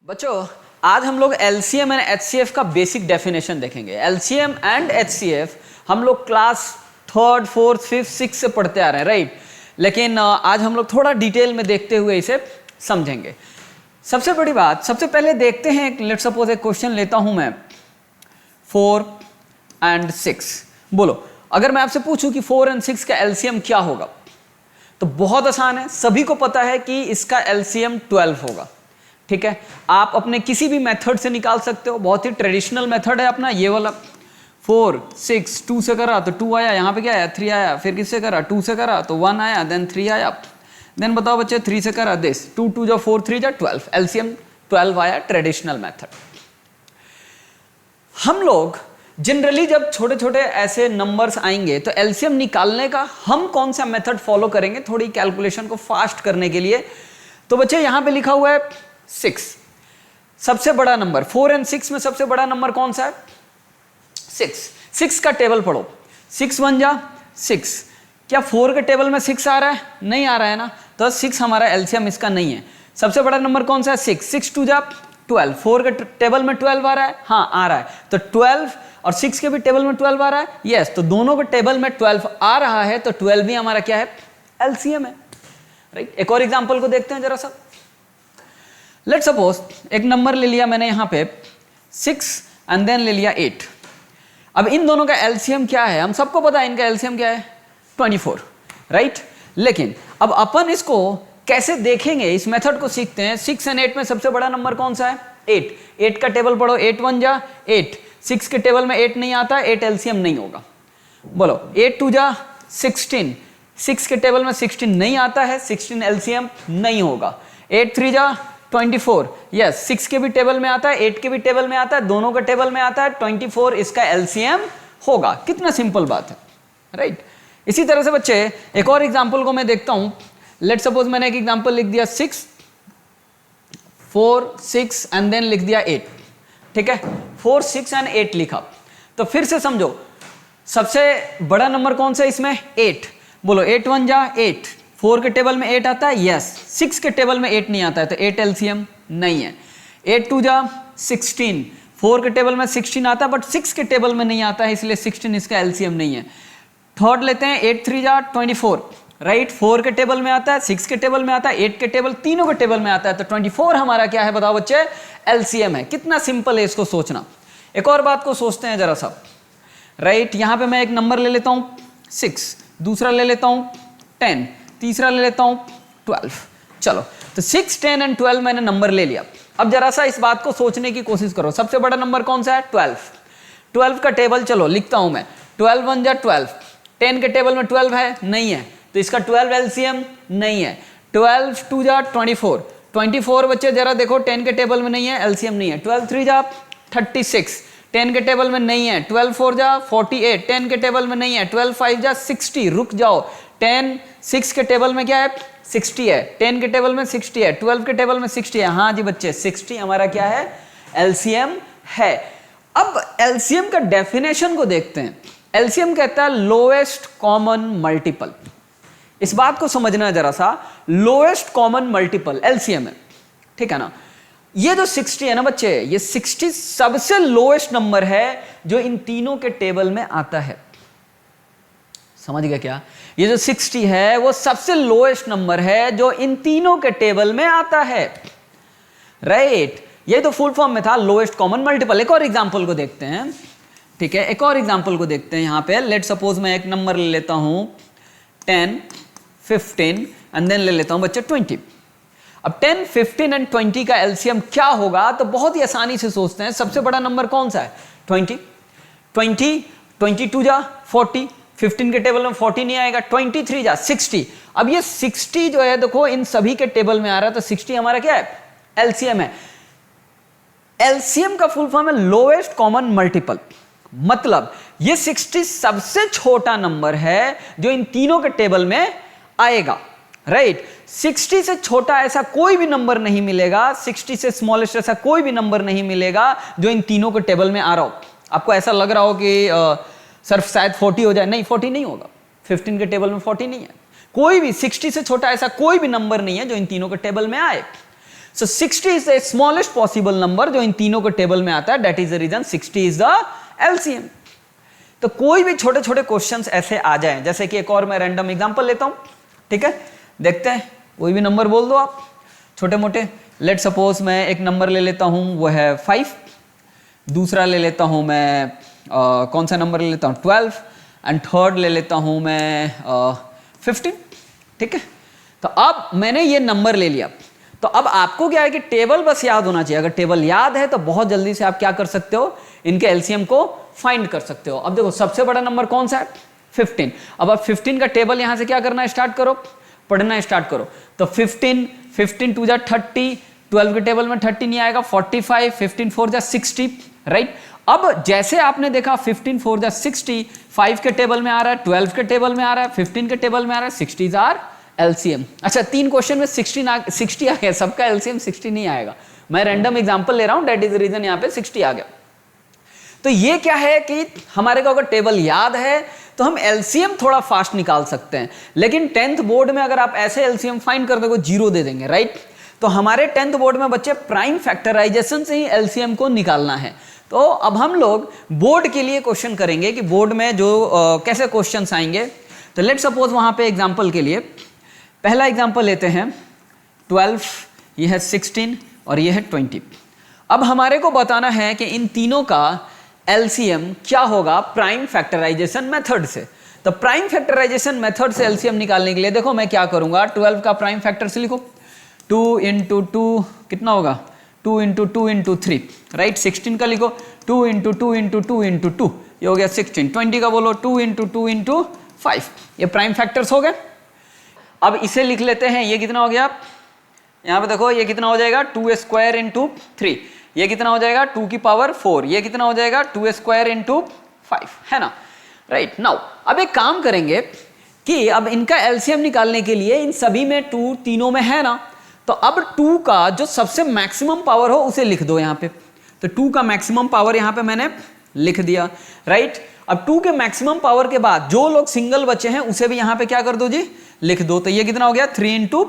बच्चों आज हम लोग एलसीएम एंड एचसीएफ का बेसिक डेफिनेशन देखेंगे। एलसीएम एंड एचसीएफ हम लोग class third fourth fifth six से पढ़ते आ रहे हैं, राइट। लेकिन आज हम लोग थोड़ा डिटेल में देखते हुए इसे समझेंगे। सबसे बड़ी बात, सबसे पहले देखते हैं, लेट सपोज एक क्वेश्चन लेता हूं मैं 4 and 6। बोलो अगर मैं आपसे पूछूं कि 4 and 6 का एलसीएम क्या होगा, तो बहुत आसान है, सभी को पता है कि इसका एलसीएम 12 होगा। ठीक है, आप अपने किसी भी मेथड से निकाल सकते हो, बहुत ही ट्रेडिशनल मेथड है अपना ये वाला। 4 6 2 से करा तो 2 आया, यहाँ पे क्या आया 3 आया, फिर किससे करा 2 से करा तो 1 आया, देन 3 आया, देन बताओ बच्चे 3 से करा दिस 2 2 जा 4 3 जा 12, एलसीएम 12 आया, ट्रेडिशनल मेथड। हम लोग जनरली जब छोटे छोटे ऐसे नंबर्स आएंगे तो एलसीएम निकालने का हम कौन सा मेथड फॉलो करेंगे थोड़ी कैलकुलेशन को फास्ट करने के लिए। तो बच्चे यहां पे लिखा हुआ है 6, सबसे बड़ा नंबर 4 and 6 में सबसे बड़ा नंबर कौन सा है 6 का टेबल पढ़ो, 6 1 जा 6। क्या 4 के टेबल में 6 आ रहा है? नहीं आ रहा है ना, तो 6 हमारा एलसीएम इसका नहीं है। सबसे बड़ा नंबर कौन सा है 6 2 जा 12, 4 के टेबल में 12 आ रहा है, हाँ आ रहा है, तो 12 और 6 के भी टेबल में 12 आ रहा है, यस, तो दोनों के टेबल में 12 आ रहा है, तो 12 भी हमारा क्या है एलसीएम है, राइट। एक और एग्जांपल को देखते हैं जरा सा। लेट सपोज एक नंबर ले लिया मैंने यहां पे 6 एंड देन ले लिया 8। अब इन दोनों का एलसीएम क्या है, हम सबको पता है इनका एलसीएम क्या है 24, राइट। लेकिन अब अपन इसको कैसे देखेंगे, इस मेथड को सीखते हैं। 6 and 8 में सबसे बड़ा नंबर कौन सा है 8 का टेबल पढ़ो, 8 1 जा 8, 6 के टेबल में 8 नहीं आता, 8 एलसीएम नहीं होगा। बोलो 8 2 जा 16, 6 के टेबल में 16 नहीं आता है, 16 एलसीएम नहीं होगा। 8 3 जा 24, यस, 6 के भी टेबल में आता है, 8 के भी टेबल में आता है, दोनों के टेबल में आता है, 24 इसका एलसीएम होगा। कितना सिंपल बात है, राइट। इसी तरह से बच्चे एक और एग्जांपल को मैं देखता हूं। लेट सपोज मैंने एक एग्जांपल लिख दिया 6 4 6 एंड देन लिख दिया 8, ठीक है, 4 6 एंड 8 लिखा। तो फिर से समझो सबसे बड़ा नंबर कौन सा है इसमें 8। बोलो 8 1 जा 8, 4 के टेबल में 8 आता है, यस, 6 के टेबल में 8 नहीं आता है, तो 8 एलसीएम नहीं है। 8 2 जा 16, 4 के टेबल में 16 आता है बट 6 के टेबल में नहीं आता है, इसलिए 16 इसका एलसीएम नहीं है। थर्ड लेते हैं 8 3 जा 24, राइट, 4 के टेबल में आता है, 6 के टेबल में आता है, 8 के टेबल, तीनों के टेबल में आता है, तो 24 हमारा क्या है बताओ बच्चे एलसीएम है। कितना सिंपल है इसको सोचना। एक और बात को सोचते हैं जरा सा, राइट। यहां पे मैं एक नंबर ले लेता हूं 6, दूसरा ले लेता हूं 10, तीसरा ले लेता हूं 12। चलो, तो 6 10 एंड 12 मैंने नंबर ले लिया। अब जरा सा इस बात को सोचने की कोशिश करो, सबसे बड़ा नंबर कौन सा है 12 का टेबल चलो लिखता हूं मैं, 12 1 जा 12, 10 के टेबल में 12 है नहीं है, तो इसका 12 एलसीएम नहीं है। 12 2 जा 24 बच्चे जरा देखो 10 के टेबल में नहीं है, एलसीएम नहीं है। 12 3 जा 36, 10 के टेबल में नहीं है। 12 4 जा 48, 10 के टेबल में नहीं है। 12 5 जा 60, रुक जाओ, 10 6 के टेबल में क्या है 60 है, 10 के टेबल में 60 है, 12 के टेबल में 60 है, हाँ जी बच्चे 60 हमारा क्या है एलसीएम है। अब एलसीएम का डेफिनेशन को देखते हैं। एलसीएम कहता है लोएस्ट कॉमन मल्टीपल। इस बात को समझना जरा सा, लोएस्ट कॉमन मल्टीपल एलसीएम है, ठीक है ना। ये जो 60 है ना बच्चे, ये 60 सबसे लोएस्ट नंबर है जो इन तीनों के टेबल में आता है। समझ गया क्या? ये जो 60 है वो सबसे लोएस्ट नंबर है जो इन तीनों के टेबल में आता है, राइट। ये तो फुल फॉर्म में था लोएस्ट कॉमन मल्टीपल। एक और एग्जांपल को देखते हैं, ठीक है, एक और एग्जांपल को देखते हैं। यहां पे लेट सपोज मैं एक नंबर ले लेता हूं 10 15 एंड देन ले लेता हूं बच्चे 20। अब 10 15 एंड 20 का एलसीएम क्या होगा, तो बहुत ही आसानी से सोचते हैं। सबसे बड़ा नंबर कौन सा है 20, 22 जा 40, 15 के टेबल में 40 नहीं आएगा, 23 जा 60। अब ये 60 जो है देखो इन सभी के टेबल में आ रहा है, तो 60 हमारा क्या है एलसीएम है। एलसीएम का फुल फॉर्म है लोएस्ट कॉमन मल्टीपल, मतलब ये 60 सबसे छोटा नंबर है जो इन तीनों के टेबल में आएगा, राइट। 60 से छोटा ऐसा कोई भी नंबर नहीं मिलेगा, 60 से स्मॉलेस्ट ऐसा कोई भी नंबर नहीं मिलेगा जो इन तीनों के टेबल में आ रहा हो। आपको ऐसा लग रहा हो कि सर शायद 40 हो जाए, नहीं 40 नहीं होगा, 15 के टेबल में 40 नहीं है। कोई भी 60 से छोटा ऐसा कोई भी नंबर नहीं है जो इन तीनों के टेबल में आए। So 60 is the smallest possible number जो इन तीनों के टेबल में आता है, that is the reason 60 is the LCM. तो कोई भी छोटे छोटे क्वेश्चंस ऐसे आ जाएं, जैसे कि एक और मैं रैंडम एग्जांपल लेता हूं, ठीक है, देखते हैं, कोई भी नंबर बोल दो आप छोटे मोटे। लेट सपोज मैं एक नंबर ले लेता हूं, वो है 5, दूसरा ले लेता हूं मैं कौन सा नंबर ले लेता हूं 12, एंड थर्ड ले लेता हूं मैं 15, ठीक है। तो अब मैंने ये नंबर ले लिया, तो अब आपको क्या है कि टेबल बस याद होना चाहिए। अगर टेबल याद है तो बहुत जल्दी से आप क्या कर सकते हो, इनके एलसीएम को फाइंड कर सकते हो। अब देखो सबसे बड़ा नंबर कौन सा है 15। अब आप 15 का टेबल यहां से क्या करना स्टार्ट करो, पढ़ना स्टार्ट करो। तो 15 टू जा 30, 12 के टेबल में 30 नहीं आएगा, 45, 15 4 जा 60, राइट। अब जैसे आपने देखा 15 4 जा 60 5 के टेबल में आ रहा है, 12 के टेबल में आ रहा है, 15 के टेबल में आ रहा है, 60 आर एलसीएम। अच्छा 3 क्वेश्चन में 60 आ गया, सबका एलसीएम 60 नहीं आएगा, मैं रैंडम एग्जांपल ले रहा हूं, दैट इज द रीजन यहां पे 60 आ गया। तो ये क्या है कि हमारे को अगर टेबल याद है तो हम एलसीएम थोड़ा फास्ट निकाल सकते हैं, लेकिन 10th बोर्ड में अगर आप ऐसे एलसीएम फाइंड कर दोगे 0 दे देंगे, राइट। तो हमारे 10th बोर्ड में बच्चे प्राइम फैक्टराइजेशन से ही एलसीएम को निकालना है। तो अब हम लोग बोर्ड के लिए क्वेश्चन करेंगे कि बोर्ड में जो कैसे क्वेश्चंस आएंगे। तो लेट सपोज वहां पे एग्जांपल के लिए पहला एग्जांपल लेते हैं 12, ये है 16 और ये है 20। अब हमारे को बताना है कि इन तीनों का एलसीएम क्या होगा प्राइम फैक्टराइजेशन मेथड से। तो प्राइम फैक्टराइजेशन मेथड से एलसीएम निकालने के लिए देखो मैं क्या करूंगा, 12 का प्राइम फैक्टर से लिखो 2 इंटू 2 कितना होगा 2 इंटू 2 इंटू 3, राइट। 16 का लिखो 2 इंटू 2 इंटू 2 इंटू 2, ये हो गया 16। 20 का बोलो 2 इंटू 2 इंटू 5, ये प्राइम फैक्टर्स हो गए। अब इसे लिख लेते हैं, ये कितना हो गया, यहाँ पे देखो ये कितना हो जाएगा 2 स्क्वायर इंटू 3, ये कितना हो जाएगा 2 की पावर 4, ये कितना हो जाएगा 2 स्क्वायर इंटू 5, है ना, राइट। नाउ अब एक काम करेंगे कि अब इनका एलसीएम निकालने के लिए इन सभी में 2 तीनों में है ना, तो अब 2 का जो सबसे मैक्सिमम पावर हो उसे लिख दो यहाँ पे। तो 2 का मैक्सिमम पावर यहाँ पे मैंने लिख दिया, राइट। अब 2 के मैक्सिमम पावर के बाद जो लोग सिंगल बचे हैं उसे भी यहाँ पे क्या कर दो जी, लिख दो। तो ये कितना हो गया 3 इंटू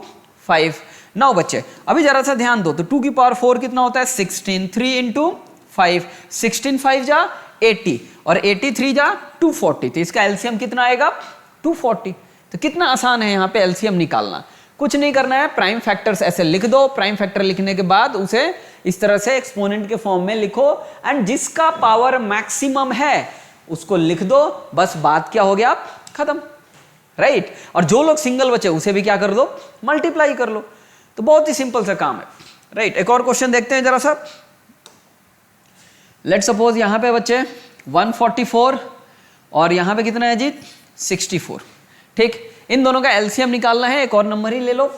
5। नाउ बच्चे अभी जरा सा ध्यान दो, तो 2 की पावर 4 कितना होता है 16, 3 इंटू 5, 16 5 जा 80 और 83 जा 240, तो इसका एलसीएम कितना आएगा 240। तो कितना आसान है यहाँ पे एलसीएम निकालना, कुछ नहीं करना है, प्राइम फैक्टर्स ऐसे लिख दो, प्राइम फैक्टर लिखने के बाद उसे इस तरह से एक्सपोनेंट के फॉर्म में लिखो, एंड जिसका पावर मैक्सिमम है उसको लिख दो, बस बात क्या हो गया खत्म, राइट। और जो लोग सिंगल बचे उसे भी क्या कर दो, मल्टीप्लाई कर लो। तो बहुत ही सिंपल सा काम है, राइट। एक और क्वेश्चन देखते हैं जरा सा। लेट सपोज यहां पे बच्चे 144 और यहां पे कितना है जी 64, ठीक। इन दोनों का एलसीएम निकालना है, एक और नंबर ही ले लो।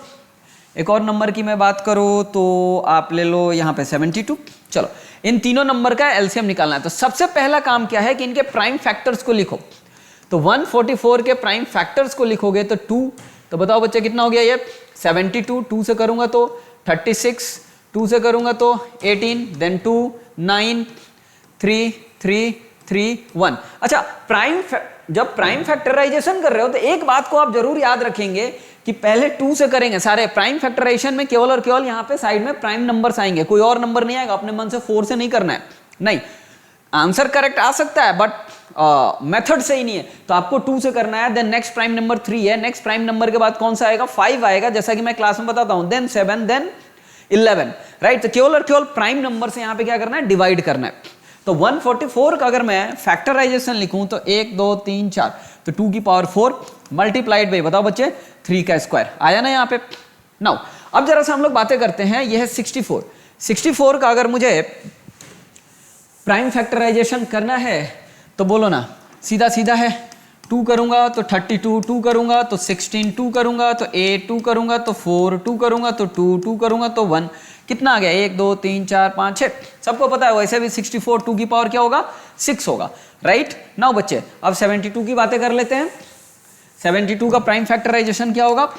एक और नंबर की मैं बात करूं तो आप ले लो यहां पे 72। चलो इन तीनों नंबर का एलसीएम निकालना है। तो सबसे पहला काम क्या है कि इनके प्राइम फैक्टर्स को लिखो। तो 144 के प्राइम फैक्टर्स को लिखोगे तो 2, तो बताओ बच्चे कितना हो गया ये 72, 2 से करूंगा तो 36, 2 से करूंगा तो 18, देन 2 9 3 3 3 1। अच्छा जब प्राइम फैक्टराइजेशन कर रहे हो तो एक बात को आप जरूर याद रखेंगे कि पहले 2 से करेंगे सारे। प्राइम फैक्टराइजेशन में केवल और केवल यहाँ पे साइड में प्राइम नंबर्स आएंगे, कोई और नंबर नहीं आएगा। अपने मन से 4 से नहीं करना है, नहीं। आंसर करेक्ट आ सकता है बट मेथड सही नहीं है, तो आपको 2 से करना है। देन नेक्स्ट प्राइम नंबर 3 है, नेक्स्ट प्राइम नंबर के बाद कौन सा आएगा 5 आएगा, जैसा कि मैं क्लास में बताता हूं। Then 7, then 11, right. तो केवल और केवल प्राइम नंबर से यहाँ पे क्या करना है, डिवाइड करना है। तो 144 का अगर मैं फैक्टराइजेशन लिखूं तो 1 2 3 4, तो 2 की पावर 4 मल्टीप्लाइड बाई बताओ बच्चे 3 का स्क्वायर आया ना यहाँ पे। नाउ अब जरा सा हम लोग बातें करते हैं, यह है 64। 64 का अगर मुझे प्राइम फैक्टराइजेशन करना है तो बोलो ना, सीधा सीधा है। 2 करूंगा तो 32, 2 करूंगा तो 16, 2 करूंगा तो 8, 2 करूंगा तो 4, 2 करूंगा तो 2, 2 करूंगा तो 1। कितना आ गया 1 2 3 4 5 6। सबको पता है वैसे भी 64 2 की पावर क्या होगा 6 होगा, राइट। नाउ बच्चे अब 72 की बातें कर लेते हैं। 72 का प्राइम फैक्टराइजेशन क्या होगा,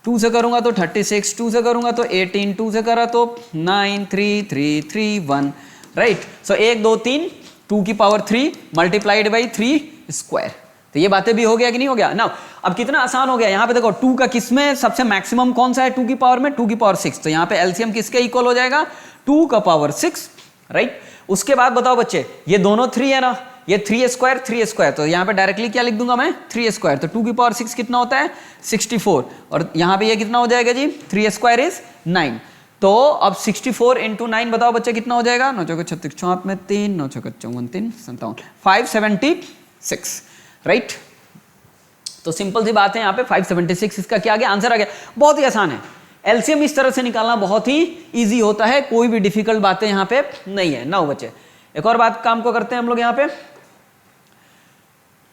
2 से करूंगा तो 36, 2 से करूंगा तो 18, 2 से करा तो 9 3 3 3 1, राइट। सो 1 2 3 2 की पावर 3 मल्टीप्लाइड बाई 3 स्क्वायर, तो ये बातें भी हो गया कि नहीं हो गया ना। अब कितना आसान हो गया, यहाँ पे देखो 2 का किस में सबसे मैक्सिमम कौन सा है 2 की पावर में, 2 की पावर 6, तो यहाँ पे एलसीएम किसके इक्वल हो जाएगा 2 का पावर 6, राइट। उसके बाद बताओ बच्चे, ये दोनों 3 है ना, ये 3 स्क्वायर, तो यहाँ पे डायरेक्टली क्या लिख दूंगा मैं 3 स्क्वायर, तो 2 की पावर 6 कितना होता है 64, और यहाँ पे ये कितना हो जाएगा जी 3 स्क्वायर इज 9। तो अब 64 इंटू 9 बताओ बच्चे कितना हो जाएगा, 9 चौके 36, 4 में 3, 9 चौके 54, 3 57, 576, राइट। तो सिंपल सी बात है, यहाँ पे 576 इसका क्या आ गया, आंसर आ गया। बहुत ही आसान है, एलसीएम इस तरह से निकालना बहुत ही इजी होता है, कोई भी डिफिकल्ट बातें यहाँ पे नहीं है ना बच्चे। एक और बात काम को करते हैं हम लोग, यहाँ पे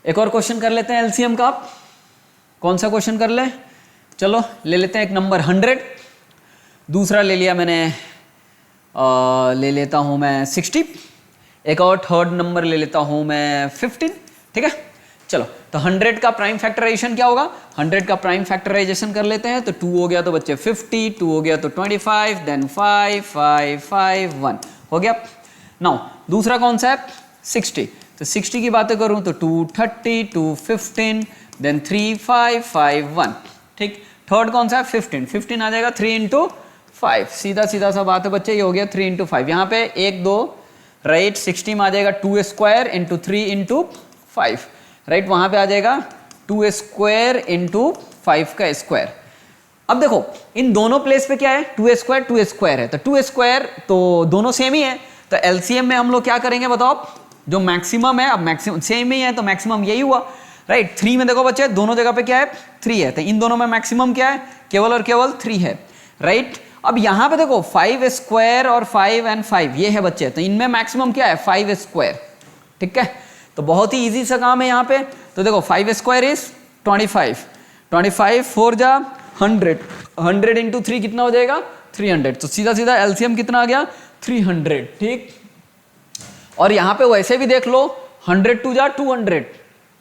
एक और क्वेश्चन कर लेते हैं एलसीएम का। कौन सा क्वेश्चन कर ले, चलो ले लेते हैं एक नंबर 100, दूसरा ले लिया मैंने ले लेता हूं मैं 60, एक और थर्ड नंबर ले लेता हूं मैं 15, ठीक है। चलो तो 100 का प्राइम फैक्टराइजेशन क्या होगा, 100 का प्राइम फैक्टराइजेशन कर लेते हैं। तो 2 हो गया तो बच्चे 50, 2 हो गया तो 25, देन 5 5 5 1 हो गया। नाउ दूसरा कौन सा है 60, तो 60 की बातें करूं तो 230, 215, देन 3 5 5 1, ठीक। थर्ड कौन सा है 15, 15 आ जाएगा 3 इंटू 5, सीधा सीधा सा बात है बच्चे, ये हो गया 3 इंटू 5, यहाँ पे 1 2 राइट, 60 में आ जाएगा 2 स्क्वायर इंटू 3 इंटू 5, राइट, वहां पे आ जाएगा 2 स्क्वायर इंटू 5 का स्क्वायर। अब देखो इन दोनों प्लेस पे क्या है 2 स्क्वायर है, तो 2 स्क्वायर तो दोनों सेम ही है, तो एलसीएम में हम लोग क्या करेंगे बताओ, जो मैक्सिमम है, अब मैक्सिमम सेम ही है तो मैक्सिमम यही हुआ, राइट। 3 में देखो बच्चे दोनों जगह पे क्या है 3 है, तो इन दोनों में मैक्सिमम क्या है केवल और केवल 3 है, राइट। अब यहां पे देखो 5 स्क्वायर और 5 and 5 ये है बच्चे, तो इनमें मैक्सिमम क्या है 5 स्क्वायर, ठीक है। तो बहुत ही इजी सा काम है यहाँ पे। तो देखो 5 स्क्वायर इज 25, 25 4 जा 100, 100 इंटू 3 कितना हो जाएगा 300, तो सीधा सीधा एलसीएम कितना आ गया 300, ठीक। और यहाँ पे वैसे भी देख लो 100 2 जा 200,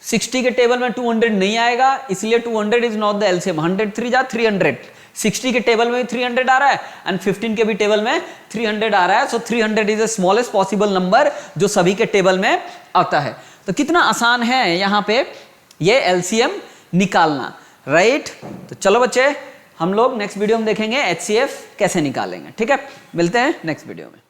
60 के टेबल में 200 नहीं आएगा, इसलिए 200 इज नॉट द एलसीएम, 100 3 जा 300, 60 के टेबल में 300 आ रहा है एंड 15 के भी टेबल में 300 आ रहा है, सो 300 is the smallest possible number जो सभी के टेबल में आता है। तो कितना आसान है यहाँ पे ये एलसीएम निकालना, राइट। तो चलो बच्चे हम लोग नेक्स्ट वीडियो में देखेंगे एचसीएफ कैसे निकालेंगे, ठीक है। मिलते हैं नेक्स्ट वीडियो में।